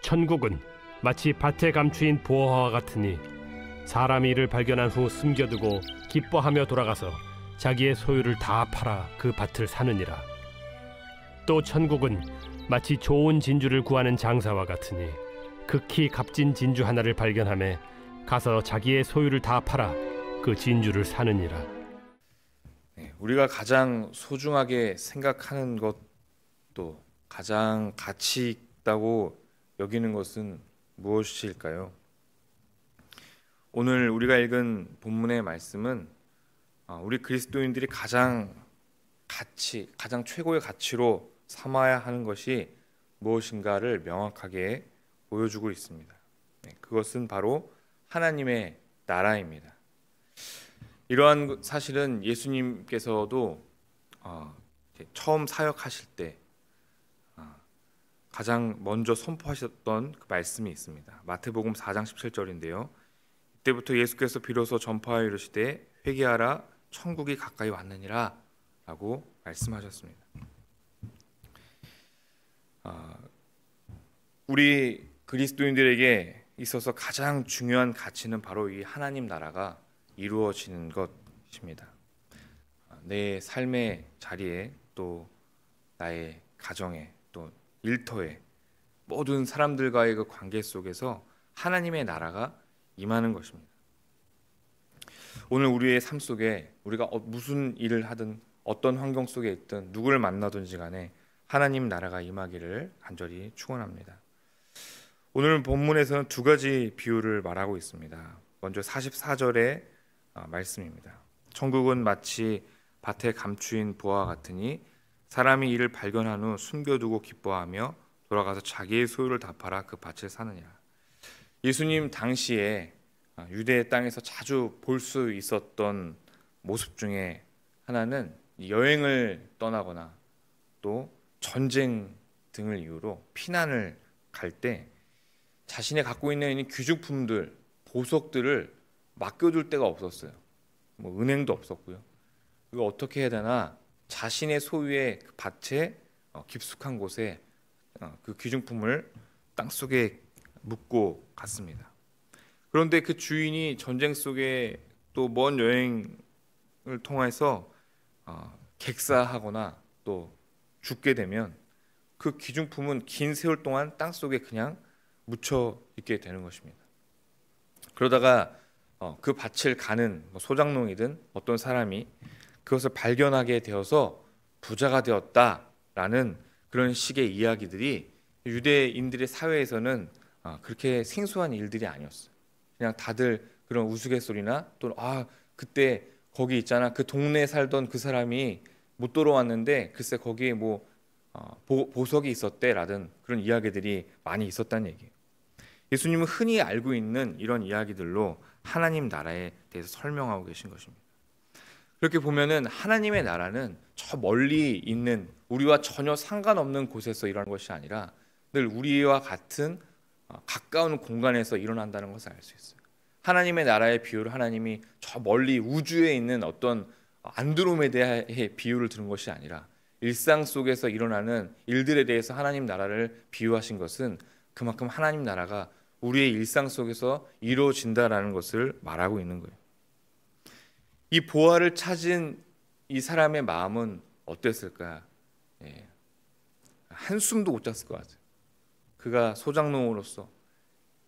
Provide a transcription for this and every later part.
천국은 마치 밭에 감추인 보화와 같으니 사람이 이를 발견한 후 숨겨두고 기뻐하며 돌아가서 자기의 소유를 다 팔아 그 밭을 사느니라. 또 천국은 마치 좋은 진주를 구하는 장사와 같으니 극히 값진 진주 하나를 발견하매 가서 자기의 소유를 다 팔아 그 진주를 사느니라. 우리가 가장 소중하게 생각하는 것도 가장 가치 있다고 여기는 것은 무엇일까요? 오늘 우리가 읽은 본문의 말씀은 우리 그리스도인들이 가장 최고의 가치로 삼아야 하는 것이 무엇인가를 명확하게 보여주고 있습니다. 그것은 바로 하나님의 나라입니다. 이러한 사실은 예수님께서도 처음 사역하실 때 가장 먼저 선포하셨던 그 말씀이 있습니다. 마태복음 4장 17절인데요. 이때부터 예수께서 비로소 전파하여 이르시되 회개하라 천국이 가까이 왔느니라 라고 말씀하셨습니다. 우리 그리스도인들에게 있어서 가장 중요한 가치는 바로 이 하나님 나라가 이루어지는 것입니다. 내 삶의 자리에 또 나의 가정에 또 일터에 모든 사람들과의 그 관계 속에서 하나님의 나라가 임하는 것입니다. 오늘 우리의 삶 속에 우리가 무슨 일을 하든 어떤 환경 속에 있든 누구를 만나든지 간에 하나님 나라가 임하기를 간절히 축원합니다. 오늘 본문에서는 두 가지 비유를 말하고 있습니다. 먼저 44절의 말씀입니다. 천국은 마치 밭에 감추인 보화 같으니 사람이 이를 발견한 후 숨겨두고 기뻐하며 돌아가서 자기의 소유를 다 팔아 그 밭을 사느니라. 예수님 당시에 유대 땅에서 자주 볼 수 있었던 모습 중에 하나는 여행을 떠나거나 또 전쟁 등을 이유로 피난을 갈 때 자신이 갖고 있는 귀중품들, 보석들을 맡겨둘 데가 없었어요. 은행도 없었고요. 이거 어떻게 해야 되나? 자신의 소유의 그 밭에 깊숙한 곳에 그 귀중품을 땅속에 묻고 갔습니다. 그런데 그 주인이 전쟁 속에 또 먼 여행을 통해서 객사하거나 또 죽게 되면 그 귀중품은 긴 세월 동안 땅속에 그냥 묻혀 있게 되는 것입니다. 그러다가 그 밭을 가는 소장농이든 어떤 사람이 그것을 발견하게 되어서 부자가 되었다라는 그런 식의 이야기들이 유대인들의 사회에서는 그렇게 생소한 일들이 아니었어요. 그냥 다들 그런 우스갯소리나 또는 그때 거기 있잖아, 그 동네에 살던 그 사람이 못 돌아왔는데 글쎄 거기에 보석이 있었대라든 그런 이야기들이 많이 있었다는 얘기예요. 예수님은 흔히 알고 있는 이런 이야기들로 하나님 나라에 대해서 설명하고 계신 것입니다. 그렇게 보면은 하나님의 나라는 저 멀리 있는 우리와 전혀 상관없는 곳에서 일어나는 것이 아니라 늘 우리와 같은 가까운 공간에서 일어난다는 것을 알 수 있어요. 하나님의 나라의 비유를 하나님이 저 멀리 우주에 있는 어떤 안드로메다의 비유를 들은 것이 아니라 일상 속에서 일어나는 일들에 대해서 하나님 나라를 비유하신 것은 그만큼 하나님 나라가 우리의 일상 속에서 이루어진다라는 것을 말하고 있는 거예요. 이 보화를 찾은 이 사람의 마음은 어땠을까? 한숨도 못 잤을 것 같아요. 그가 소장농으로서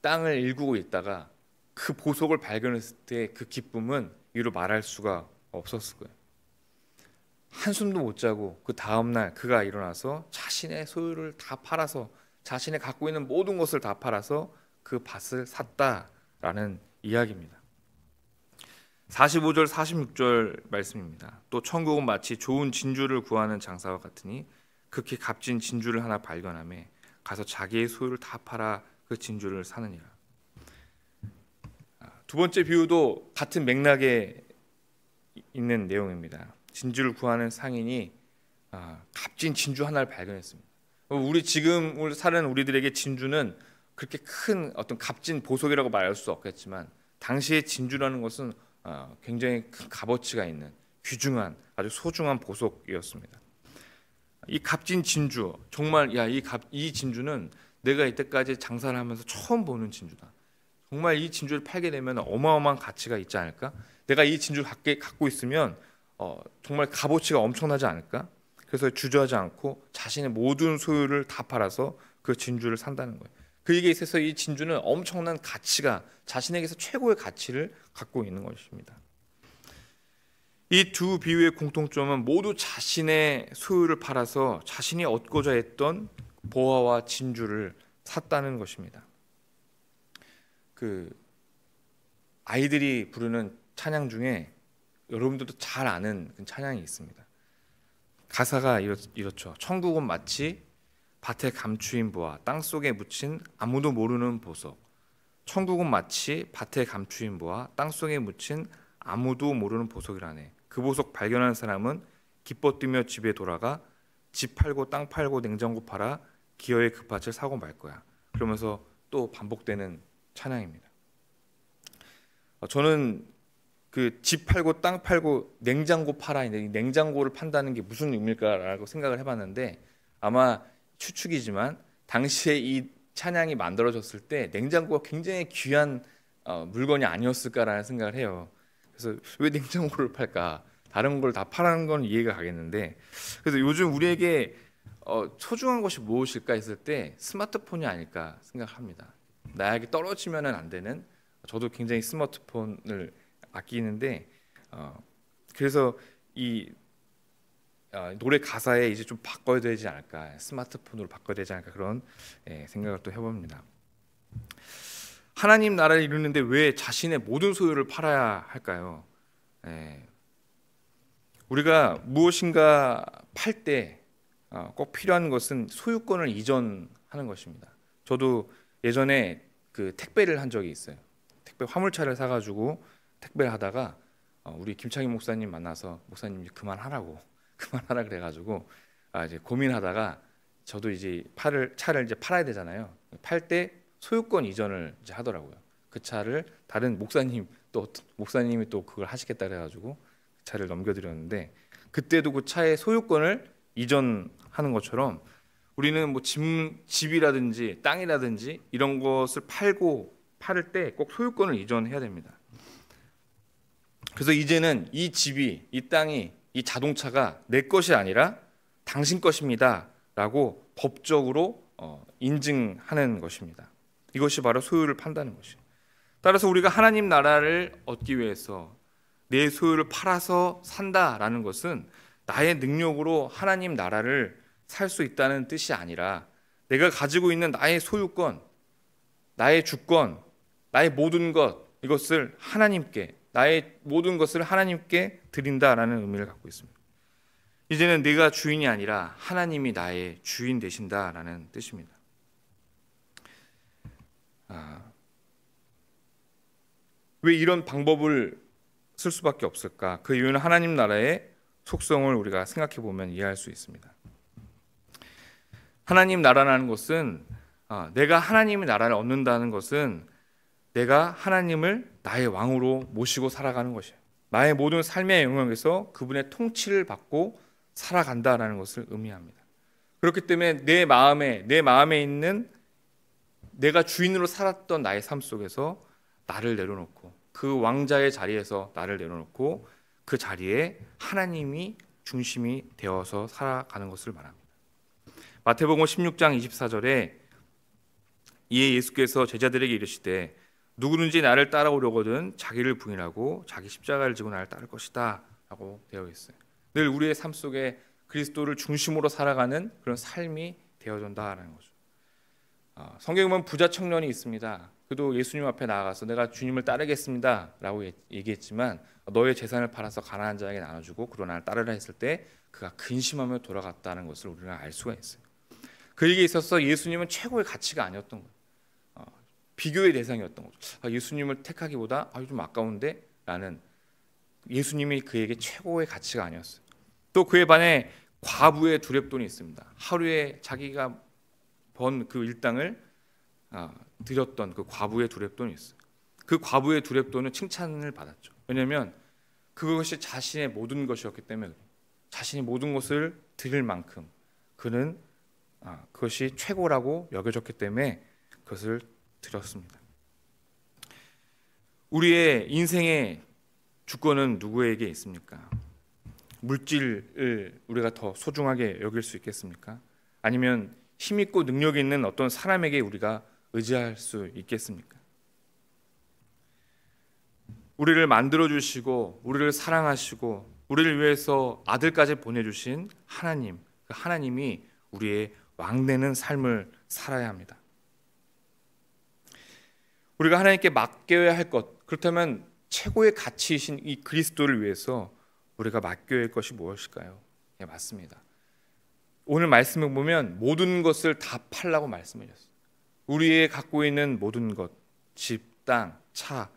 땅을 일구고 있다가 그 보석을 발견했을 때 그 기쁨은 이루 말할 수가 없었을 거예요. 한숨도 못 자고 그 다음날 그가 일어나서 자신의 소유를 다 팔아서 자신이 갖고 있는 모든 것을 다 팔아서 그 밭을 샀다라는 이야기입니다. 45절 46절 말씀입니다. 또 천국은 마치 좋은 진주를 구하는 장사와 같으니 극히 값진 진주를 하나 발견하며 가서 자기의 소유를 다 팔아 그 진주를 사느니라. 두 번째 비유도 같은 맥락에 있는 내용입니다. 진주를 구하는 상인이 값진 진주 하나를 발견했습니다. 우리 지금 사는 우리들에게 진주는 그렇게 큰 어떤 값진 보석이라고 말할 수 없겠지만 당시의 진주라는 것은 굉장히 큰 값어치가 있는 귀중한 아주 소중한 보석이었습니다. 이 값진 진주, 정말 이 진주는 내가 이때까지 장사를 하면서 처음 보는 진주다. 정말 이 진주를 팔게 되면 어마어마한 가치가 있지 않을까? 내가 이 진주를 갖고 있으면 정말 값어치가 엄청나지 않을까? 그래서 주저하지 않고 자신의 모든 소유를 다 팔아서 그 진주를 산다는 거예요. 그에게 있어서 이 진주는 엄청난 가치가, 자신에게서 최고의 가치를 갖고 있는 것입니다. 이 두 비유의 공통점은 모두 자신의 소유를 팔아서 자신이 얻고자 했던 보화와 진주를 샀다는 것입니다. 그 아이들이 부르는 찬양 중에 여러분들도 잘 아는 그 찬양이 있습니다. 가사가 이렇죠. 천국은 마치 밭에 감추인 보화, 땅속에 묻힌 아무도 모르는 보석. 천국은 마치 밭에 감추인 보화, 땅속에 묻힌 아무도 모르는 보석이라네. 그 보석 발견한 사람은 기뻐 뛰며 집에 돌아가 집 팔고 땅 팔고 냉장고 팔아 기어이 그 밭을 사고 말 거야. 그러면서 또 반복되는 찬양입니다. 저는 그 집 팔고 땅 팔고 냉장고 팔아 있는데 이 냉장고를 판다는 게 무슨 의미일까라고 생각을 해봤는데, 아마 추측이지만 당시에 이 찬양이 만들어졌을 때 냉장고가 굉장히 귀한 물건이 아니었을까라는 생각을 해요. 그래서 왜 냉장고를 팔까? 다른 걸 다 파라는 건 이해가 가겠는데, 그래서 요즘 우리에게 소중한 것이 무엇일까 했을 때 스마트폰이 아닐까 생각합니다. 나에게 떨어지면은 안 되는, 저도 굉장히 스마트폰을 아끼는데 그래서 이 노래 가사에 이제 좀 바꿔야 되지 않을까, 스마트폰으로 바꿔야 되지 않을까, 그런 생각을 또 해봅니다. 하나님 나라를 이루는데 왜 자신의 모든 소유를 팔아야 할까요? 우리가 무엇인가 팔 때 꼭 필요한 것은 소유권을 이전하는 것입니다. 저도 예전에 그 택배를 한 적이 있어요. 택배 화물차를 사가지고 택배를 하다가 우리 김창희 목사님 만나서 목사님 그만하라 그래가지고 이제 고민하다가 저도 이제 차를 이제 팔아야 되잖아요. 팔 때 소유권 이전을 이제 하더라고요. 그 차를 다른 목사님이 또 그걸 하시겠다 그래가지고 그 차를 넘겨드렸는데, 그때도 그 차의 소유권을 이전하는 것처럼 우리는 뭐 집이라든지 땅이라든지 이런 것을 팔을 때 꼭 소유권을 이전해야 됩니다. 그래서 이제는 이 집이, 이 땅이, 이 자동차가 내 것이 아니라 당신 것입니다라고 법적으로 인증하는 것입니다. 이것이 바로 소유를 판다는 것이에요. 따라서 우리가 하나님 나라를 얻기 위해서 내 소유를 팔아서 산다라는 것은 나의 능력으로 하나님 나라를 살 수 있다는 뜻이 아니라, 내가 가지고 있는 나의 소유권, 나의 주권, 나의 모든 것, 이것을 하나님께, 나의 모든 것을 하나님께 드린다라는 의미를 갖고 있습니다. 이제는 내가 주인이 아니라 하나님이 나의 주인 되신다라는 뜻입니다. 왜 이런 방법을 쓸 수밖에 없을까? 그 이유는 하나님 나라의 속성을 우리가 생각해 보면 이해할 수 있습니다. 하나님 나라라는 것은 내가 하나님의 나라를 얻는다는 것은 내가 하나님을 나의 왕으로 모시고 살아가는 것이에요. 나의 모든 삶의 영역에서 그분의 통치를 받고 살아간다라는 것을 의미합니다. 그렇기 때문에 내 마음에 있는 내가 주인으로 살았던 나의 삶 속에서 나를 내려놓고, 그 왕자의 자리에서 나를 내려놓고 그 자리에 하나님이 중심이 되어서 살아가는 것을 말합니다. 마태복음 16장 24절에 이에 예수께서 제자들에게 이르시되 누구든지 나를 따라오려거든 자기를 부인하고 자기 십자가를 지고 나를 따를 것이다 라고 되어 있어요. 늘 우리의 삶 속에 그리스도를 중심으로 살아가는 그런 삶이 되어준다라는 거죠. 성경에 보면 부자 청년이 있습니다. 그도 예수님 앞에 나아가서 내가 주님을 따르겠습니다 라고 얘기했지만, 너의 재산을 팔아서 가난한 자에게 나눠주고 그로 나를 따르라 했을 때 그가 근심하며 돌아갔다는 것을 우리가 알 수가 있어요. 그에게 있어서 예수님은 최고의 가치가 아니었던 거예요. 비교의 대상이었던 거죠. 예수님을 택하기보다 좀 아까운데 라는, 예수님이 그에게 최고의 가치가 아니었어요. 또 그에 반해 과부의 두렙돈이 있습니다. 하루에 자기가 번 그 일당을 드렸던 그 과부의 두렙돈이 있어요. 그 과부의 두렙돈은 칭찬을 받았죠. 왜냐하면 그것이 자신의 모든 것이었기 때문에, 자신이 모든 것을 드릴 만큼 그는 그것이 최고라고 여겨졌기 때문에 그것을 드렸습니다. 우리의 인생의 주권은 누구에게 있습니까? 물질을 우리가 더 소중하게 여길 수 있겠습니까? 아니면 힘있고 능력 있는 어떤 사람에게 우리가 의지할 수 있겠습니까? 우리를 만들어주시고 우리를 사랑하시고 우리를 위해서 아들까지 보내주신 하나님, 그 하나님이 우리의 왕되는 삶을 살아야 합니다. 우리가 하나님께 맡겨야 할 것, 그렇다면 최고의 가치이신 이 그리스도를 위해서 우리가 맡겨야 할 것이 무엇일까요? 네, 맞습니다. 오늘 말씀을 보면 모든 것을 다 팔라고 말씀을 하셨어요. 우리의 갖고 있는 모든 것, 집, 땅, 차,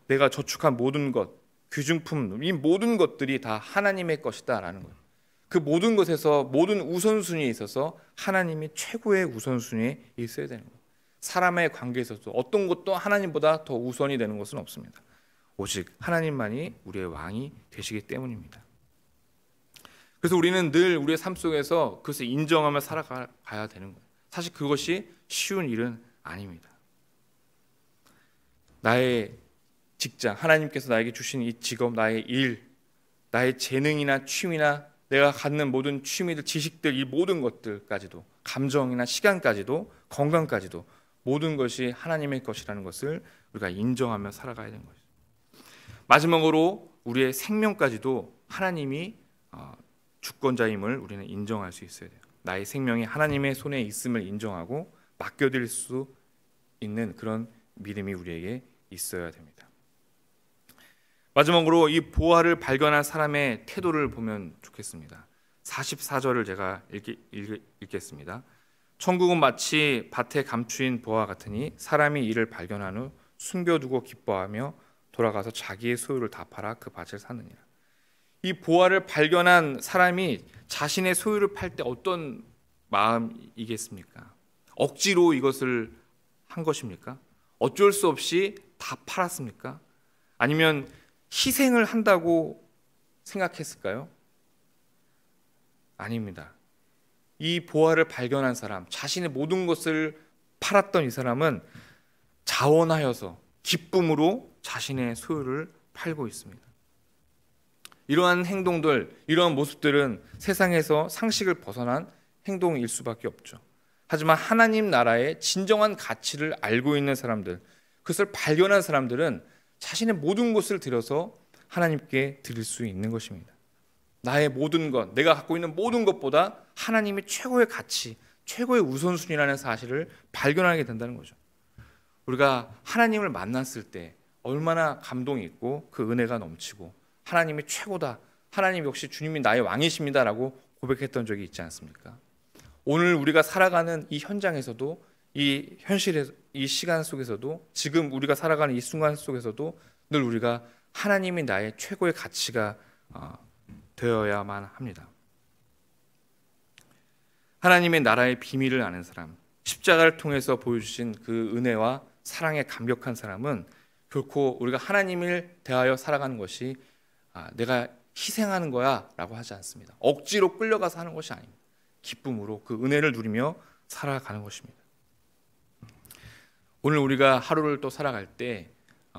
내가 저축한 모든 것, 귀중품, 이 모든 것들이 다 하나님의 것이다 라는 거예요. 그 모든 것에서 모든 우선순위에 있어서 하나님이 최고의 우선순위에 있어야 되는 거예요. 사람의 관계에 있어서 어떤 것도 하나님보다 더 우선이 되는 것은 없습니다. 오직 하나님만이 우리의 왕이 되시기 때문입니다. 그래서 우리는 늘 우리의 삶 속에서 그것을 인정하며 살아가야 되는 거예요. 사실 그것이 쉬운 일은 아닙니다. 나의 직장, 하나님께서 나에게 주신 이 직업, 나의 일, 나의 재능이나 취미나 내가 갖는 모든 취미들, 지식들, 이 모든 것들까지도, 감정이나 시간까지도, 건강까지도 모든 것이 하나님의 것이라는 것을 우리가 인정하며 살아가야 되는 거죠. 마지막으로 우리의 생명까지도 하나님이 주권자임을 우리는 인정할 수 있어야 돼요. 나의 생명이 하나님의 손에 있음을 인정하고 맡겨드릴 수 있는 그런 믿음이 우리에게 있어야 됩니다. 마지막으로 이 보화를 발견한 사람의 태도를 보면 좋겠습니다. 44절을 제가 읽겠습니다. 천국은 마치 밭에 감추인 보화 같으니 사람이 이를 발견한 후 숨겨두고 기뻐하며 돌아가서 자기의 소유를 다 팔아 그 밭을 사느니라. 이 보화를 발견한 사람이 자신의 소유를 팔 때 어떤 마음이겠습니까? 억지로 이것을 한 것입니까? 어쩔 수 없이 다 팔았습니까? 아니면 희생을 한다고 생각했을까요? 아닙니다. 이 보화를 발견한 사람, 자신의 모든 것을 팔았던 이 사람은 자원하여서 기쁨으로 자신의 소유를 팔고 있습니다. 이러한 행동들, 이러한 모습들은 세상에서 상식을 벗어난 행동일 수밖에 없죠. 하지만 하나님 나라의 진정한 가치를 알고 있는 사람들, 그것을 발견한 사람들은 자신의 모든 것을 들여서 하나님께 드릴 수 있는 것입니다. 나의 모든 것, 내가 갖고 있는 모든 것보다 하나님이 최고의 가치, 최고의 우선순위라는 사실을 발견하게 된다는 거죠. 우리가 하나님을 만났을 때 얼마나 감동이 있고 그 은혜가 넘치고 하나님이 최고다, 하나님 역시 주님이 나의 왕이십니다라고 고백했던 적이 있지 않습니까? 오늘 우리가 살아가는 이 현장에서도, 이 현실에서, 이 시간 속에서도, 지금 우리가 살아가는 이 순간 속에서도 늘 우리가 하나님이 나의 최고의 가치가 되어야만 합니다. 하나님의 나라의 비밀을 아는 사람, 십자가를 통해서 보여주신 그 은혜와 사랑에 감격한 사람은 결코 우리가 하나님을 대하여 살아가는 것이 내가 희생하는 거야 라고 하지 않습니다. 억지로 끌려가서 하는 것이 아닙니다. 기쁨으로 그 은혜를 누리며 살아가는 것입니다. 오늘 우리가 하루를 또 살아갈 때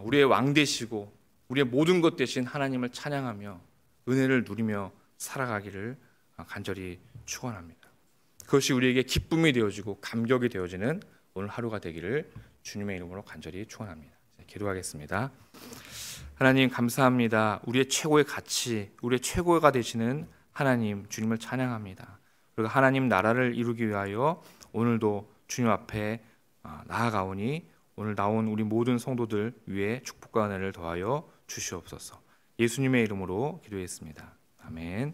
우리의 왕 되시고 우리의 모든 것 되신 하나님을 찬양하며 은혜를 누리며 살아가기를 간절히 축원합니다. 그것이 우리에게 기쁨이 되어지고 감격이 되어지는 오늘 하루가 되기를 주님의 이름으로 간절히 축원합니다. 기도하겠습니다. 하나님 감사합니다. 우리의 최고의 가치, 우리의 최고가 되시는 하나님, 주님을 찬양합니다. 우리가 하나님 나라를 이루기 위하여 오늘도 주님 앞에 나아가오니 오늘 나온 우리 모든 성도들 위에 축복과 은혜를 더하여 주시옵소서. 예수님의 이름으로 기도했습니다. 아멘.